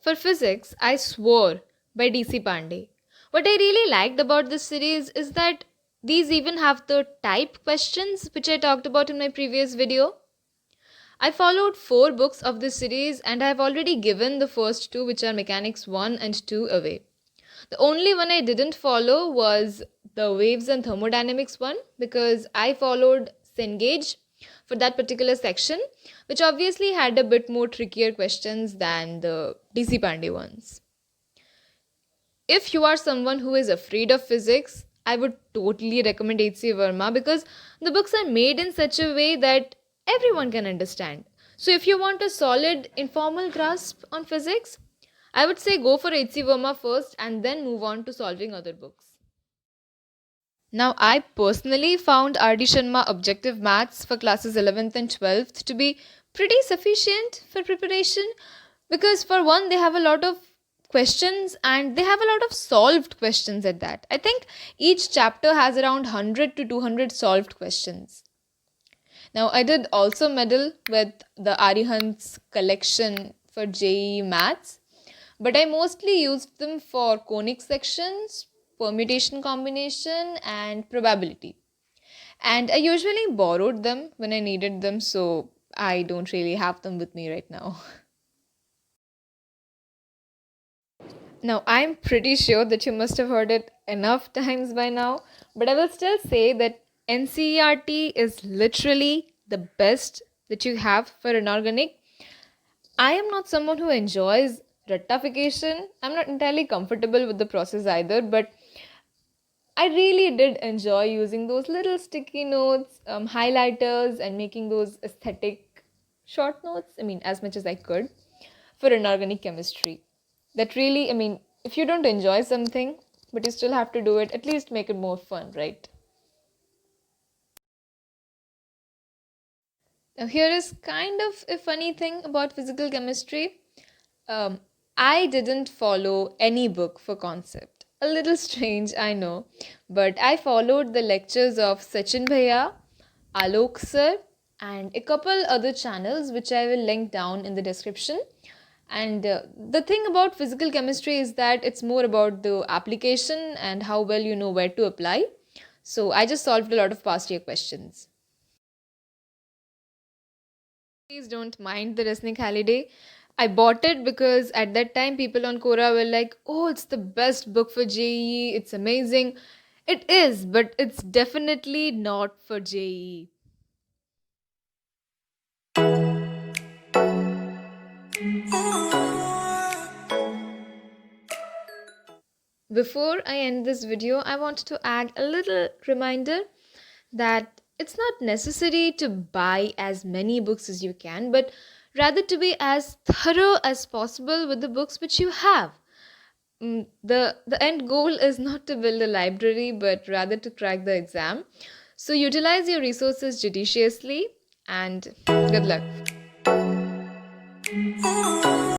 For physics, I swore by DC Pandey. What I really liked about this series is that these even have the type questions which I talked about in my previous video. I followed 4 books of this series and I have already given the first 2, which are Mechanics 1 and 2, away. The only one I didn't follow was the Waves and Thermodynamics one because I followed Cengage for that particular section, which obviously had a bit more trickier questions than the DC Pandey ones. If you are someone who is afraid of physics, I would totally recommend H.C. Verma because the books are made in such a way that everyone can understand. So if you want a solid informal grasp on physics, I would say go for H.C. Verma first and then move on to solving other books. Now, I personally found R.D. Sharma Objective Maths for classes 11th and 12th to be pretty sufficient for preparation because, for one, they have a lot of questions and they have a lot of solved questions at that. I think each chapter has around 100 to 200 solved questions. Now, I did also meddle with the Arihant's collection for JEE Maths, but I mostly used them for conic sections, permutation combination, and probability. And I usually borrowed them when I needed them, so I don't really have them with me right now. Now, I'm pretty sure that you must have heard it enough times by now, but I will still say that NCERT is literally the best that you have for inorganic. I am not someone who enjoys rectification. I'm not entirely comfortable with the process either, but I really did enjoy using those little sticky notes, highlighters, and making those aesthetic short notes. I mean, as much as I could for inorganic chemistry. That really, if you don't enjoy something, but you still have to do it, at least make it more fun, right? Now, here is kind of a funny thing about physical chemistry. Um, I didn't follow any book for concept. A little strange, I know, but I followed the lectures of Sachin Bhaiya, Alok sir, and a couple other channels which I will link down in the description. And the thing about physical chemistry is that it's more about the application and how well you know where to apply. So I just solved a lot of past year questions. Please don't mind the Resnick Holiday. I bought it because at that time people on Quora were like, oh, it's the best book for JEE, it's amazing. It is, but it's definitely not for JEE. Before I end this video, I want to add a little reminder that it's not necessary to buy as many books as you can, but rather to be as thorough as possible with the books which you have. The end goal is not to build a library, but rather to crack the exam. So utilize your resources judiciously and good luck.